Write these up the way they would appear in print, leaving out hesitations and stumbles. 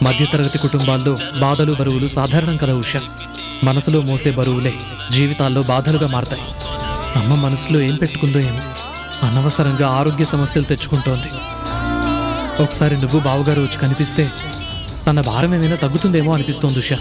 మధ్యతరగతి కుటుంబాల్లో బాధలు బరువులు సాధారణం కదా ఉషా. మనసులో మోసే బరువులే జీవితాల్లో బాధలుగా మారతాయి. అమ్మ మనసులో ఏం పెట్టుకుందో ఏమో, అనవసరంగా ఆరోగ్య సమస్యలు తెచ్చుకుంటోంది. ఒకసారి నువ్వు బావగారు వచ్చి కనిపిస్తే తన భారం ఏమైనా తగ్గుతుందేమో అనిపిస్తోంది ఉషా.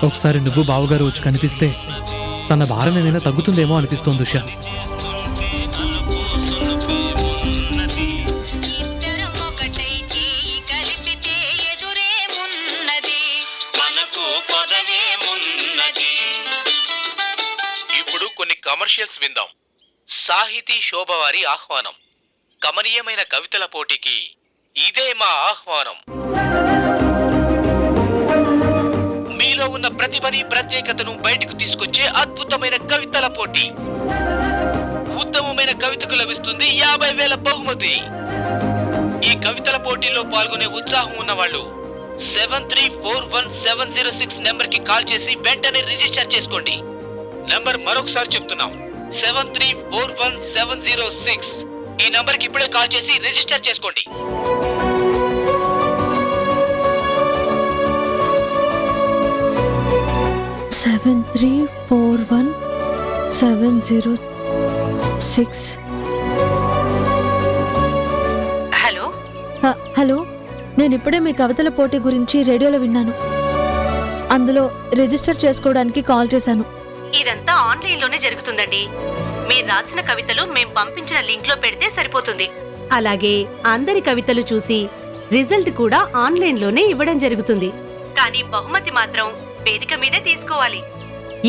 ఒకసారి నువ్వు బావగారు వచ్చి కనిపిస్తే తన భారం ఏమైనా తగ్గుతుందేమో అనిపిస్తోంది ఉషా. ఇప్పుడు కొన్ని కమర్షియల్స్ విందాం. సాహితీ శోభ వారి ఆహ్వానం. కమనీయమైన కవితల పోటీకి ఇదే మా ఆహ్వానం. మీలో ఉన్న ప్రతిభని ప్రత్యేకతను బయటకు తీసుకొచ్చే అద్భుతమైన కవితల పోటీ. ఉత్తమమైన కవితకు లభిస్తుంది 50,000 బహుమతి. ఈ కవితల పోటీలో పాల్గొనే ఉత్సాహం ఉన్న వాళ్ళు 7341-706 నెంబర్ కి కాల్ చేసి వెంటనే రిజిస్టర్ చేసుకోండి. నెంబర్ మరొకసారి చెప్తున్నాం, 7341-706. ఈ నంబర్ కి ఇప్పుడే కాల్ చేసి రిజిస్టర్ చేసుకోండి. హలో హలో, నేను ఇప్పుడే మీ కవితల పోటీ గురించి రేడియోలో విన్నాను. అందులో రిజిస్టర్ చేసుకోవడానికి కాల్ చేశాను. ఇదంతా ఆన్లైన్ లోనే జరుగుతుందండి. మీరు రాసిన కవితలు మేం పంపించిన లింక్ లో పెడితే సరిపోతుంది. అలాగే అందరి కవితలు చూసి రిజల్ట్ కూడా ఆన్లైన్ లోనే ఇవ్వడం జరుగుతుంది. కానీ బహుమతి మాత్రం వేదిక మీదే తీసుకోవాలి.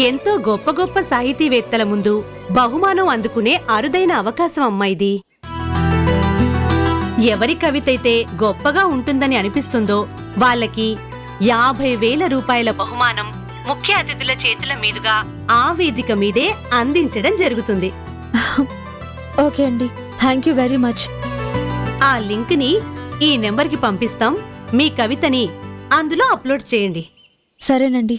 ఎంతో గొప్ప గొప్ప సాహితీవేత్తల ముందు బహుమానం అందుకునే అరుదైన అవకాశం అమ్మా ఇది. ఎవరి కవితైతే గొప్పగా ఉంటుందని అనిపిస్తుందో వాళ్ళకి 50,000 రూపాయల బహుమానం ముఖ్య అతిథుల చేతుల మీదుగా ఆ వేదిక మీదే అందించడం జరుగుతుంది. ఓకే అండి, థ్యాంక్ యూ వెరీ మచ్. ఆ లింక్ ని ఈ నెంబర్ కి పంపిస్తాం. మీ కవితని అందులో అప్లోడ్ చేయండి. సరేనండి.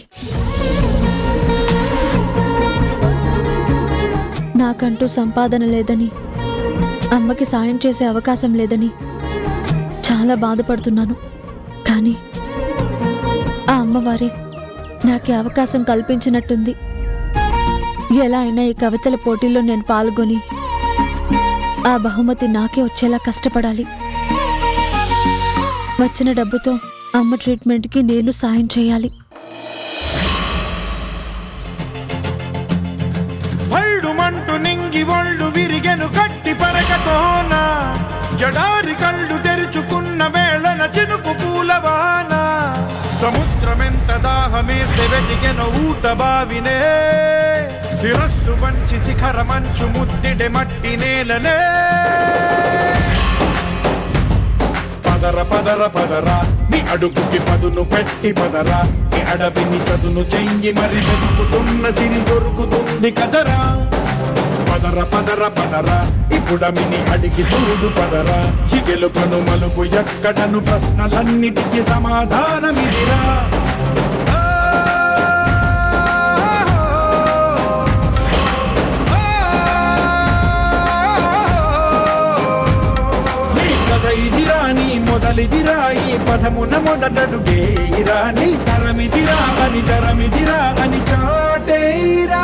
నాకంటూ సంపాదన లేదని, అమ్మకి సాయం చేసే అవకాశం లేదని చాలా బాధపడుతున్నాను. కానీ ఆ అమ్మవారే నాకు అవకాశం కల్పించినట్టుంది. ఎలా అయినా ఈ కవితల పోటీల్లో నేను పాల్గొని ఆ బహుమతి నాకే వచ్చేలా కష్టపడాలి. వచ్చిన డబ్బుతో అమ్మ ట్రీట్మెంట్కి నేను సాయం చేయాలి. మంటు నింగి ఒళ్ళు విరిగెను కట్టి పరకతోన, జడారి కళ్ళు తెరుచుకున్న వేళన చినుకు పూలవాన, సముద్రమెంత దాహమేస్తే వెతికెను ఊట బావినే, శిరస్సు వంచి శిఖర మంచు ముద్దిడె మట్టి నేలనే. పదర పదర పదరా నీ అడుగుకి పదును పెట్టి పదరా, నీ అడవిని చదును చెయ్యి మరి వెతుకుతున్న సిరి దొరుకుతుంది కదరా. పదర పదర పదరా ఇప్పుడమిని అడిగి చూడు పదరా, చిగెలుపను మలుపు ఎక్కడను ప్రశ్నలన్నిటికీ సమాధానమిదిరా. నీ మొదలిదిరా ఈ పదమున మొదటడుగేయిరా, నీ తరమిదిరా అని తరమిదిరా అని చాటేయిరా.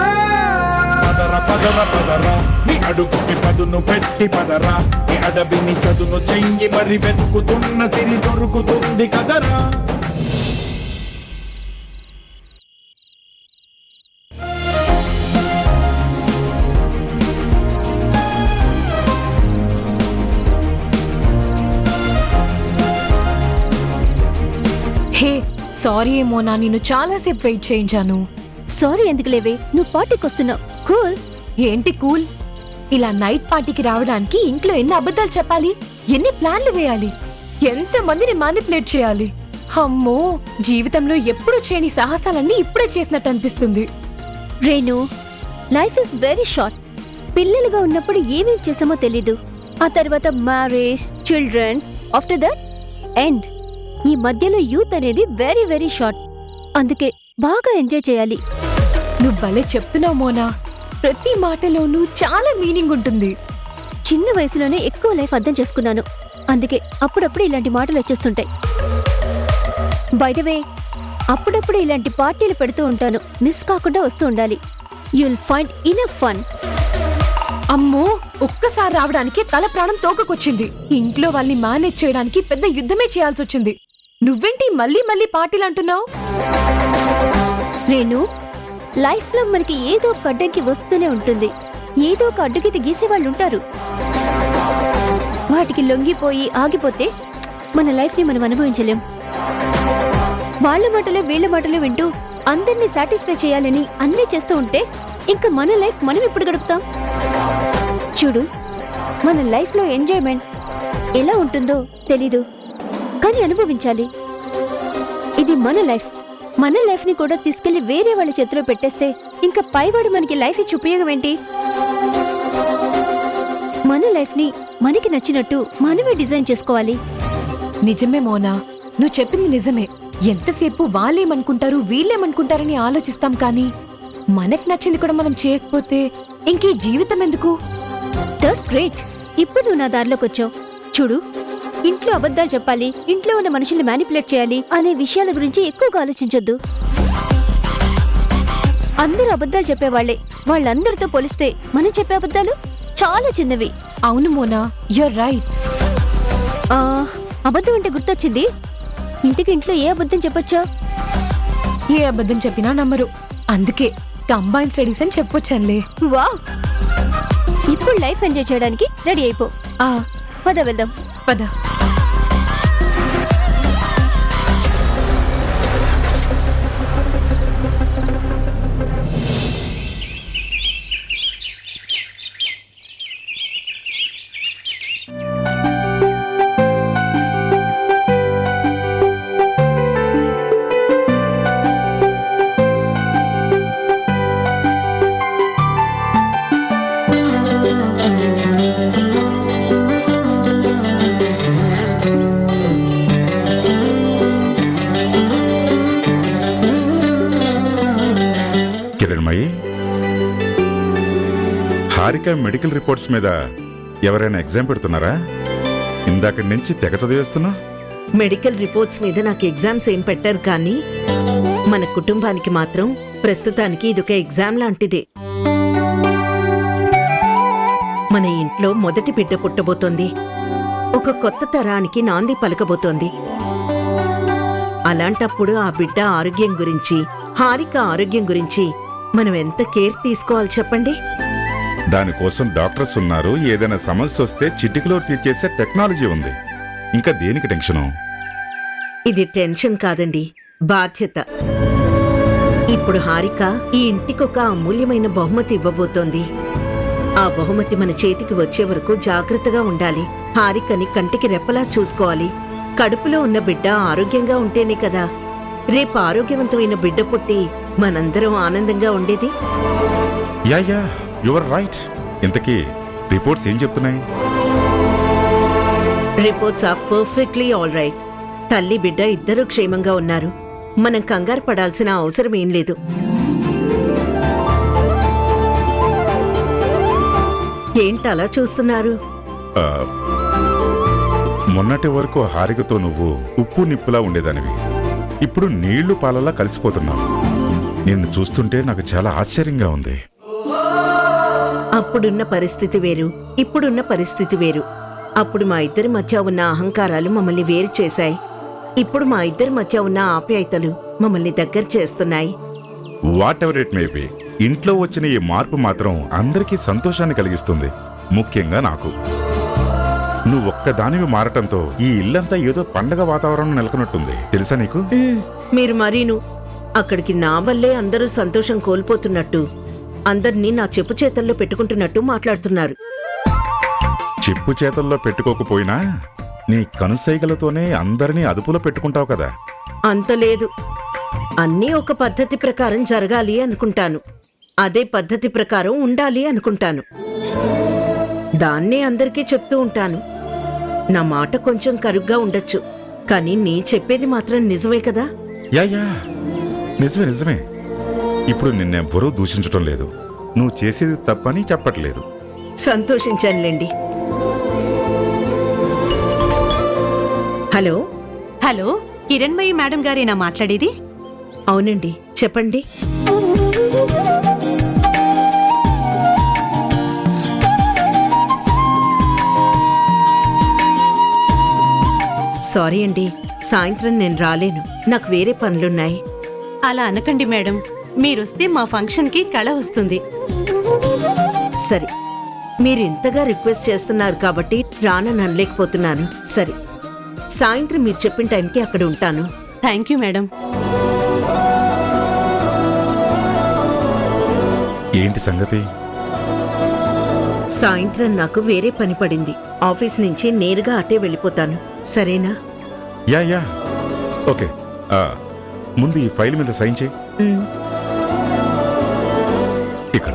పదర పదర పదరా నీ అడుగుకి పదును పెట్టి పదరా, నీ అడవిని చదును చెయ్యి మరి వెతుకుతున్న సిరి దొరుకుతుంది కదరా. హే సారీ మోనా, నేను చాలాసేపు వెయిట్ చేయించాను. సారీ ఎందుకు లేవే, నువ్వు పార్టీకి వస్తున్నావు. కూల్. ఏంటి కూల్? ఇలా నైట్ పార్టీకి రావడానికి ఇంట్లో ఎన్ని అబద్ధాలు చెప్పాలి, ఎన్ని ప్లాన్లు వేయాలి, ఎంత మందిని మానిపులేట్ చేయాలి. అమ్మో, జీవితంలో ఎప్పుడు చేయని సాహసాలన్నీ ఇప్పుడే చేసినట్టు అనిపిస్తుంది. Renu, life is very short. పిల్లలుగా ఉన్నప్పుడు ఏమేం చేసామో తెలీదు. ఆ తర్వాత marriage, children, after that end. ఈ మధ్యలో యూత్ అనేది వెరీ వెరీ షార్ట్. అందుకే బాగా ఎంజాయ్ చేయాలి. నువ్వు భలే చెప్తున్నావు మోనా. ప్రతి మాటలోనూ చాలా మీనింగ్ ఉంటుంది. చిన్న వయసులోనే ఎక్కువ లైఫ్ అర్థం చేసుకున్నాను. అందుకే అప్పుడప్పుడు ఇలాంటి మాటలు వచ్చేస్తుంటాయి. బై ద వే, అప్పుడప్పుడు ఇలాంటి పార్టీలు పెడుతూ ఉంటాను. మిస్ కాకుండా వస్తూ ఉండాలి. You'll find enough fun. అమ్మో, ఒక్కసారి రావడానికి తల ప్రాణం తోకకొచ్చింది. ఇంట్లో వాళ్ళని మేనేజ్ చేయడానికి పెద్ద యుద్ధమే చేయాల్సి వచ్చింది. నువ్వేంటి మళ్ళీ మళ్ళీ పార్టీలు అంటున్నావు? రేణు, లైఫ్ లో మనకి ఏదో ఒక అడ్డంకి వస్తూనే ఉంటుంది. ఏదో ఒక అడ్డుగీత గీసేవాళ్ళు ఉంటారు. వాటికి లొంగిపోయి ఆగిపోతే మన లైఫ్ ని మనం అనుభవించలేం. వాళ్ళ మాటలు వీళ్ళ మాటలు వింటూ అందరినీ సాటిస్ఫై చేయాలని అన్నీ చేస్తూ ఉంటే ఇంకా మన లైఫ్ మనం ఎప్పుడు గడుపుతాం? చూడు, మన లైఫ్ లో ఎంజాయ్మెంట్ ఎలా ఉంటుందో తెలీదు, కానీ అనుభవించాలి. ఇది మన లైఫ్. మన లైఫ్ ని కూడా తీసుకెళ్లి వేరే వాళ్ళ చేతిలో పెట్టేస్తే ఇంకా పైవాడు మనకి లైఫ్ ఇచ్చి ఉపయోగం ఏంటి? మన లైఫ్ ని మనకి నచ్చినట్టు మనమే డిజైన్ చేసుకోవాలి. నిజమే మోనా, నువ్వు చెప్పింది నిజమే. ఎంతసేపు వాళ్ళేమనుకుంటారు వీళ్ళేమనుకుంటారని ఆలోచిస్తాం, కానీ మనకు నచ్చింది కూడా మనం చేయకపోతే ఇంకీ జీవితం ఎందుకు? That's great. ఇప్పుడు నువ్వు నా దారిలోకి వచ్చావు. చూడు, ఇంట్లో అబద్ధాలు చెప్పాలి, ఇంట్లో ఉన్న మనుషుల్ని మ్యానిపులేట్ చేయాలి అనే విషయాల గురించి ఎక్కువగా ఆలోచించొద్దు. అందరూ అబద్ధాలు చెప్పేవాళ్లే. వాళ్ళందరితో పోలిస్తే మనం చెప్పే అబద్ధాలు చాలా చిన్నవి. అవును మోనా, యూర్ రైట్. అబద్ధం అంటే గుర్తొచ్చింది. ఇంటికి ఇంట్లో ఏ అబద్ధం చెప్పొచ్చా? ఏ అబద్ధం చెప్పినా నమ్మరు. అందుకే కంబైన్ స్టడీస్ అని చెప్పొచ్చానులే. వావ్, ఇప్పుడు లైఫ్ ఎంజాయ్ చేయడానికి రెడీ అయిపో. పద వెళ్దాం. పద. కిరణ్మయి, హారిక మెడికల్ రిపోర్ట్స్ మీద ఎవరైనా ఎగ్జామ్ పెడుతున్నారా? ఇందాకటి నుంచి తెగ చదివేస్తున్నా. మెడికల్ రిపోర్ట్స్ మీద నాకు ఎగ్జామ్స్ ఏం పెట్టారు, కానీ మన కుటుంబానికి మాత్రం ప్రస్తుతానికి ఇదొక ఎగ్జామ్ లాంటిదే. మన ఇంట్లో మొదటి బిడ్డ పుట్టబోతోంది. ఒక కొత్త తరానికి నాంది పలకబోతోంది. అలాంటప్పుడు ఆ బిడ్డ ఆరోగ్యం గురించి, హారిక ఆరోగ్యం గురించి మనం ఎంత కేర్ తీసుకోవాలి చెప్పండి. దానికోసం డాక్టర్స్ ఉన్నారు. ఏదైనా సమస్య వస్తే చిటికలో ట్రీట్ చేసే టెక్నాలజీ ఉంది. ఇంకా దేనికి టెన్షను? ఇది టెన్షన్ కాదండి, బాధ్యత. ఇప్పుడు హారిక ఈ ఇంటికొక అమూల్యమైన బహుమతి ఇవ్వబోతోంది. ఆ బహుమతి మన చేతికి వచ్చే వరకు జాగ్రత్తగా ఉండాలి. హారికని కంటికి రెప్పలా చూసుకోవాలి. కడుపులో ఉన్న బిడ్డ ఆరోగ్యంగా ఉంటేనే కదా రేపు ఆరోగ్యవంతమైన బిడ్డ పుట్టి మనందరం ఆనందంగా ఉండేది. Yeah you're right. ఇంతకీ రిపోర్ట్స్ ఏం చెప్తున్నాయి? Reports are perfectly all right. తల్లి బిడ్డ ఇద్దరూ క్షేమంగా ఉన్నారు. మనం కంగారు పడాల్సిన అవసరం ఏం లేదు. ఏంటలా చూస్తున్నారు? మొన్నటి వరకు హారికతో నువ్వు ఉప్పు నిప్పులా ఉండేదానివి. ఇప్పుడు నీళ్లు పాలలా కలిసిపోతున్నావు. నిన్ను చూస్తుంటే నాకు చాలా ఆశ్చర్యంగా ఉంది. అప్పుడున్న పరిస్థితి వేరు, ఇప్పుడున్న పరిస్థితి వేరు. అప్పుడు మా ఇద్దరి మధ్య ఉన్న అహంకారాలు మమ్మల్ని వేరు చేశాయి. ఇప్పుడు మా ఇద్దరి మధ్య ఉన్న ఆప్యాయతలు మమ్మల్ని దగ్గర చేస్తున్నాయి. What ever it may be, ఇంట్లో వచ్చిన ఈ మార్పు మాత్రం అందరికీ సంతోషాన్ని కలిగిస్తుంది, ముఖ్యంగా నాకు. నువ్వొక్కదానివి మారటంతో ఈ ఇల్లంతా ఏదో పండగ వాతావరణం నెలకొన్నట్టుంది, తెలుసా నీకు? మీరు మరీను అక్కడికి నా వల్లే అందరూ సంతోషం కోల్పోతున్నట్టు, అందర్నీ నా చెప్పు చేతల్లో పెట్టుకుంటున్నట్టు మాట్లాడుతున్నారు. చెప్పు చేతల్లో పెట్టుకోకపోయినా నీ కనుసైగలతోనే అందరినీ అదుపులో పెట్టుకుంటావు కదా. అంత లేదు. అన్నీ ఒక పద్ధతి ప్రకారం జరగాలి అనుకుంటాను. అదే పద్ధతి ప్రకారం ఉండాలి అనుకుంటాను. దాన్నే అందరికీ చెప్తూ ఉంటాను. నా మాట కొంచెం కరుగ్గా ఉండొచ్చు, కానీ నీ చెప్పేది మాత్రం నిజమే కదా. యా నిజమే నిజమే. ఇప్పుడు నిన్నెవ్వరూ దూషించటం లేదు. నువ్వు చేసేది తప్పని చెప్పట్లేదు. సంతోషించానులేండి. హలో హలో, కిరణ్మయి మేడం గారేనా మాట్లాడేది? అవునండి, చెప్పండి. సారీ అండి, సాయంత్రం నేను రాలేను. నాకు వేరే పనులున్నాయి. అలా అనకండి మేడం, మీరొస్తే మా ఫంక్షన్కి కళ వస్తుంది. సరే, మీరు ఇంతగా రిక్వెస్ట్ చేస్తున్నారు కాబట్టి రానని అనలేకపోతున్నాను. సరే, సాయంత్రం మీరు చెప్పిన టైంకి అక్కడ ఉంటాను. Thank you madam. ఏంటి సంగతి? సాయంత్రం నాకు వేరే పని పడింది. ఆఫీస్ నుంచి నేరుగా అటే వెళ్ళిపోతాను. సరేనా? Yeah okay. ముందు ఈ ఫైల్ మీద సైన్ చేయి. ఇక్కడ.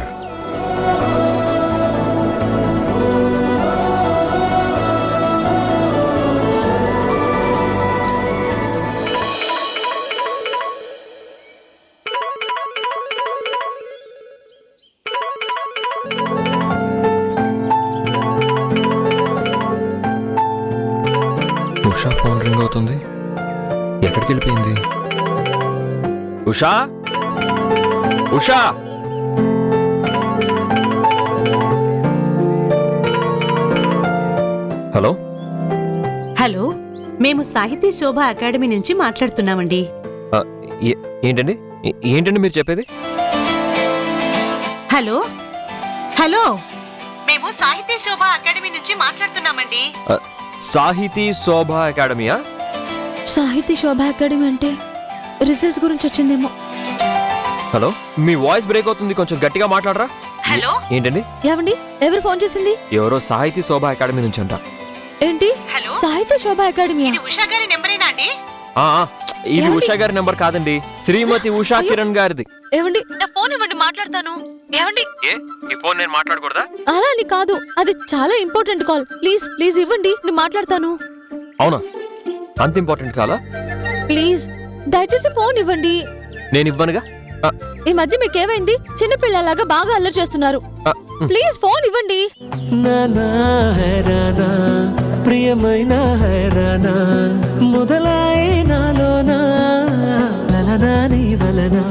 ఉషా ఫోన్ రింగ్ అవుతుంది. ఎక్కడికి వెళ్ళిపోయింది? ఉషా ఉషా హలో హలో, మేము సాహితీ శోభ అకాడమీ నుంచి మాట్లాడుతున్నామండి. ఏంటండి ఏంటండి మీరు చెప్పేది? హలో హలో, మేము సాహితీ శోభ అకాడమీ నుంచి మాట్లాడుతున్నామండి. సాహితీ శోభ అకాడమీయా? సాహితీ శోభ అకాడమీ అంటే రిజల్ట్స్ గురించి వచ్చిందేమో. హలో, మీ వాయిస్ బ్రేక్ అవుతుంది, కొంచెం గట్టిగా మాట్లాడరా. హలో, ఏంటండి? ఏమండి, ఎవరు ఫోన్ చేసింది? ఎవరో సాహితీ శోభ అకాడమీ నుంచి అంట. ఏంటి? హలో, సాహితీ శోభ అకాడమీ? ఇది ఉషా గారి నెంబరేనా అండి? ఇది ఉషా గారి నెంబర్ కాదండి, శ్రీమతి ఉషా కిరణ్ గారిది. ఏమండి, నా ఫోన్ ఇవ్వండి, మాట్లాడతాను. ఏమండి, ఈ ఫోన్ నేను మాట్లాడకూడదా? అలా అని కాదు, అది చాలా ఇంపార్టెంట్ కాల్. ప్లీజ్ ప్లీజ్ ఇవ్వండి, నేను మాట్లాడతాను. అవునా? అంత ఇంపార్టెంట్ కాలా? ప్లీజ్ దయచేసి ఫోన్ ఇవ్వండి. నేను ఇవ్వనుగా. ఈ మధ్య మీకేమైంది? చిన్నపిల్లలాగా బాగా అల్లరి చేస్తున్నారు. ప్లీజ్ ఫోన్ ఇవ్వండి. ప్రియమైన హైరానా మొదలై నాలోనా లలనా నీ వలనా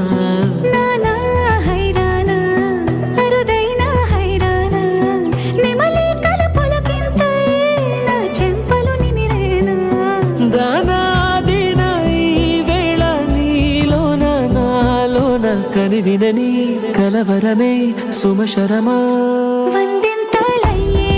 కని వినని కలవరమే సుమశరమా వేయింతలయ్యే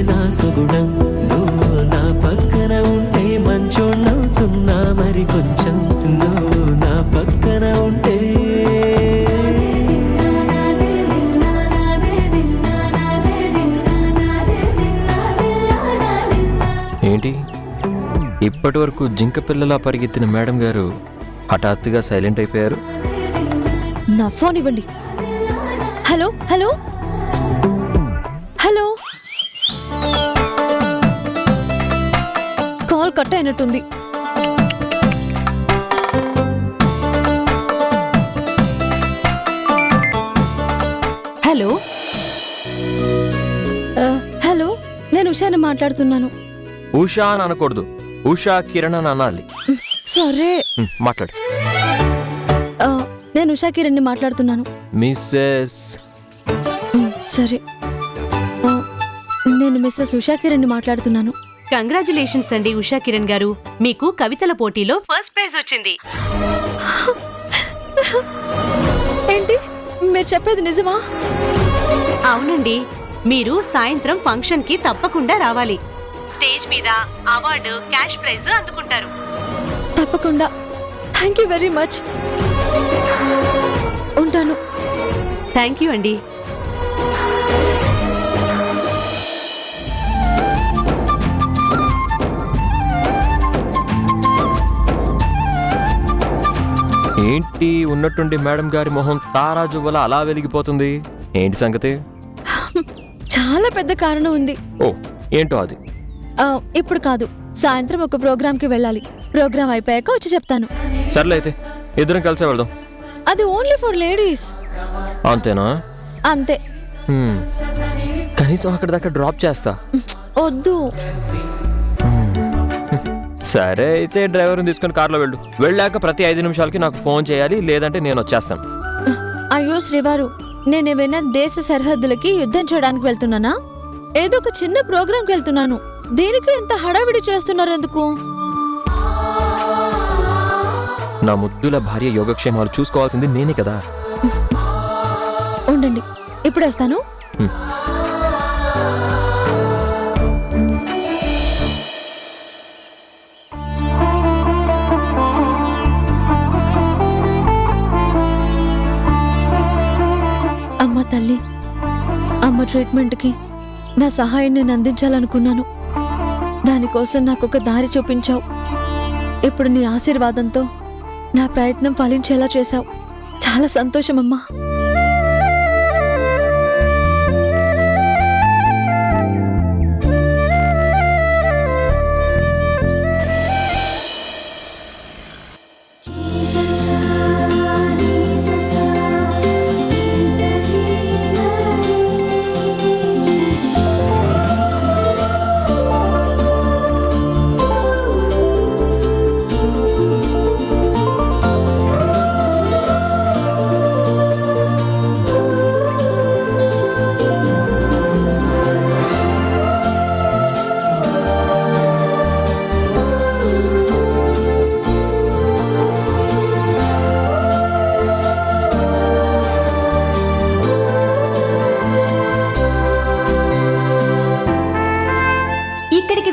నా సుగుణం నువ్వు నా పక్కన ఉంటే మంచోళ్ళవుతున్నా మరి కొంచెం నువ్వు నా పక్కన ఉంటే. ఏంటి ఇప్పటి వరకు జింక పిల్లలా పరిగెత్తిన మేడం గారు హఠాత్తుగా సైలెంట్ అయిపోయారు? నా ఫోన్ ఇవ్వండి. Hello hello hello, call cut అయినట్టుంది. హలో హలో, నేను ఉషాని మాట్లాడుతున్నాను. ఉషా అని అనకూడదు, ఉషా కిరణ్ అని అనాలి. సరే, మాట్లాడు. నేను ఉషా కిరణ్ ని మాట్లాడుతున్నాను. మిస్సెస్. సరే, నేను మిస్సెస్ ఉషా కిరణ్ ని మాట్లాడుతున్నాను. కంగ్రాచులేషన్స్ అండి ఉషా కిరణ్ గారు, మీకు కవితల పోటీలో ఫస్ట్ ప్రైజ్ వచ్చింది. ఏంటి, మీరు చెప్పేది నిజమా? అవునండి, మీరు సాయంత్రం ఫంక్షన్ కి తప్పకుండా రావాలి. స్టేజ్ మీద అవార్డు, క్యాష్ ప్రైజ్ అందుకుంటారు. తప్పకుండా. Thank you very much. ఉంటాను. థ్యాంక్ యూ అండి. ఏంటి ఉన్నట్టుండి మేడం గారి మొహం తారాజువ్వల అలా వెలిగిపోతుంది? ఏంటి సంగతి? చాలా పెద్ద కారణం ఉంది. ఓ ఏంటో అది? ఇప్పుడు కాదు, సాయంత్రం ఒక ప్రోగ్రామ్కి వెళ్ళాలి. ప్రోగ్రామ్ అయిపోయాక వచ్చి చెప్తాను. సర్లే అయితే ఇద్దరం కలిసే వెళ్దాం. అది ఓన్లీ ఫర్ లేడీస్. అంతేనా? అంతే. కనీసం అక్కడ దాకా డ్రాప్ చేస్తా. వద్దు. సరే అయితే డ్రైవర్ని తీసుకొని కార్లో వెళ్ళు. వెళ్ళాక ప్రతి 5 నిమిషాలకి నాకు ఫోన్ చేయాలి, లేదంటే నేను వచ్చేస్తాను. అయ్యో శ్రీవారు, నేనేమైనా దేశ సరిహద్దులకి యుద్ధం చేయడానికి వెళ్తున్నానా? ఏదో ఒక చిన్న ప్రోగ్రాంకి వెళ్తున్నాను. దీనికి ఎంత హడావిడి చేస్తున్నారు ఎందుకు? నా ముద్దుల భార్య యోగక్షేమాలు చూసుకోవాల్సింది నేనే కదా. ఉండండి, ఇప్పుడు వస్తాను. అమ్మ తల్లి, అమ్మ ట్రీట్మెంట్కి నా సహాయం నేను అందించాలనుకున్నాను. దానికోసం నాకు ఒక దారి చూపించావు. ఇప్పుడు నీ ఆశీర్వాదంతో నా ప్రయత్నం ఫలించేలా చేశావు. చాలా సంతోషం అమ్మా.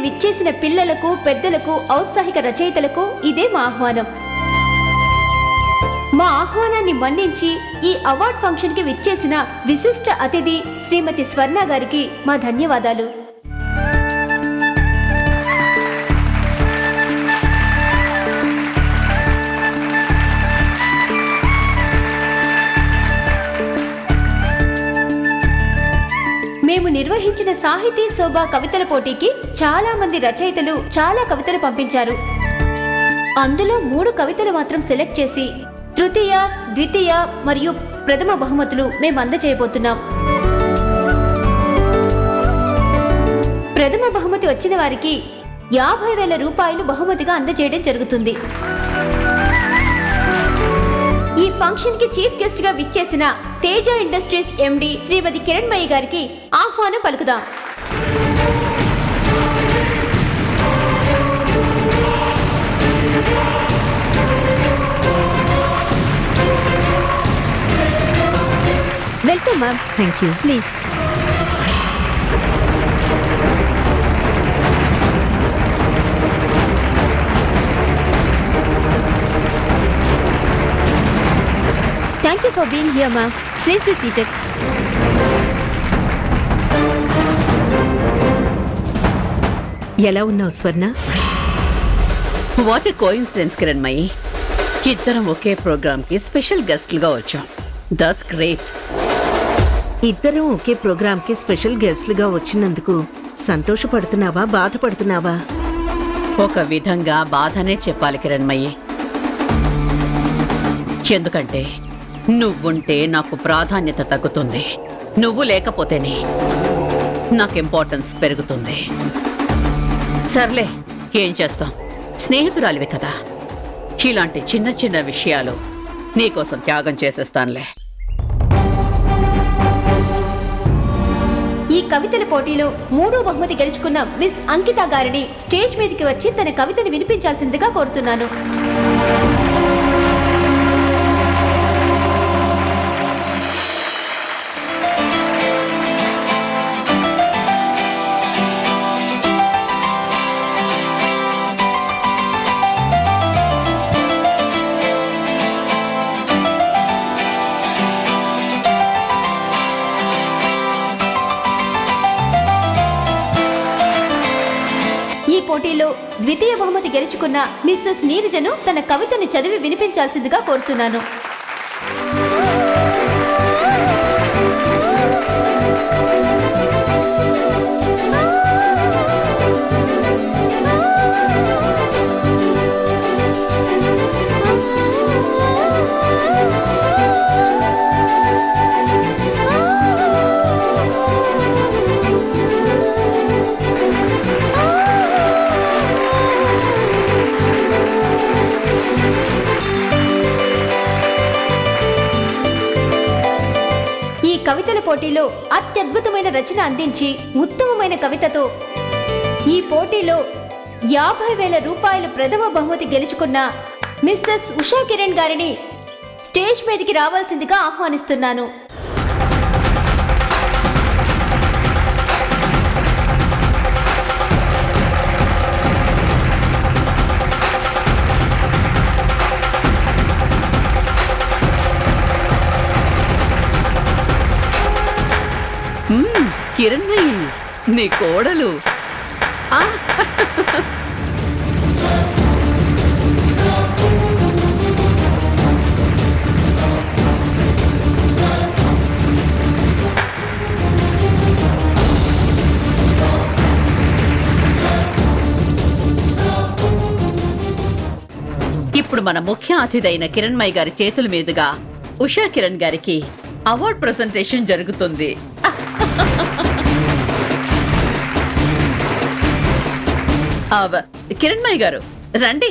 విచ్చేసిన పిల్లలకు, పెద్దలకు, ఔత్సాహిక రచయితలకు ఇదే మా ఆహ్వానం. మా ఆహ్వానాన్ని మన్నించి ఈ అవార్డ్ ఫంక్షన్ కి విచ్చేసిన విశిష్ట అతిథి శ్రీమతి స్వర్ణ గారికి మా ధన్యవాదాలు. మేము నిర్వహించిన సాహితీ శోభ కవితల పోటీకి చాలా మంది రచయితలు చాలా కవితలు పంపించారు. అందులో 3 కవితలు మాత్రం సెలెక్ట్ చేసి తృతీయ, ద్వితీయ మరియు ప్రథమ బహుమతులు మేము అందజేయబోతున్నాం. ప్రథమ బహుమతి వచ్చిన వారికి 50,000 రూపాయలు బహుమతిగా అందజేయడం జరుగుతుంది. ఈ ఫంక్షన్ కి చీఫ్ గెస్ట్ గా విచ్చేసిన తేజ ఇండస్ట్రీస్ ఎండి శ్రీమతి కిరణ్మయి గారికి ఆహ్వానం పలుకుదాం. Welcome ma'am. Thank you. Please. Thank you for being here, ma'am. Please be seated. ఎలా ఉన్నావు స్వర్ణ? What a coincidence Kiranmayi. ఇద్దరం ఒకే ప్రోగ్రామ్కి స్పెషల్ గెస్ట్లుగా వచ్చాం. That's great. ఇద్దరం ఒకే ప్రోగ్రామ్కి స్పెషల్ గెస్ట్లుగా వచ్చినందుకు సంతోషపడుతున్నావా, బాధపడుతున్నావా? ఒక విధంగా బాధనే చెప్పాలి కిరణ్మయి. ఎందుకంటే నువ్వుంటే నాకు ప్రాధాన్యత తగ్గుతుంది, నువ్వు లేకపోతేనే నాకు ఇంపార్టెన్స్ పెరుగుతుంది. సర్లే, ఏం చేస్తాం, స్నేహితురాలివి కదా. ఇలాంటి చిన్న చిన్న విషయాలు నీకోసం త్యాగం చేసేస్తానులే. ఈ కవితల పోటీలో 3వ బహుమతి గెలుచుకున్న మిస్ అంకిత గారిని స్టేజ్ మీదకి వచ్చి తన కవితను వినిపించాల్సిందిగా కోరుతున్నాను. ఈ పోటీలో ద్వితీయ బహుమతి గెలుచుకున్న మిస్సెస్ నీరజను తన కవితని చదివి వినిపించాల్సిందిగా కోరుతున్నాను. కవితల పోటీలో అత్యద్భుతమైన రచన అందించి ఉత్తమమైన కవితతో ఈ పోటీలో 50,000 రూపాయల ప్రథమ బహుమతి గెలుచుకున్న మిస్సెస్ ఉషా కిరణ్ గారిని స్టేజ్ మీదకి రావాల్సిందిగా ఆహ్వానిస్తున్నాను. కిరణ్మయి, నీ కోడలు. ఇప్పుడు మన ముఖ్య అతిథి అయిన కిరణ్మయి గారి చేతుల మీదుగా ఉషా కిరణ్ గారికి అవార్డ్ ప్రెజెంటేషన్ జరుగుతుంది. కిరణ్మయి గారు రండి.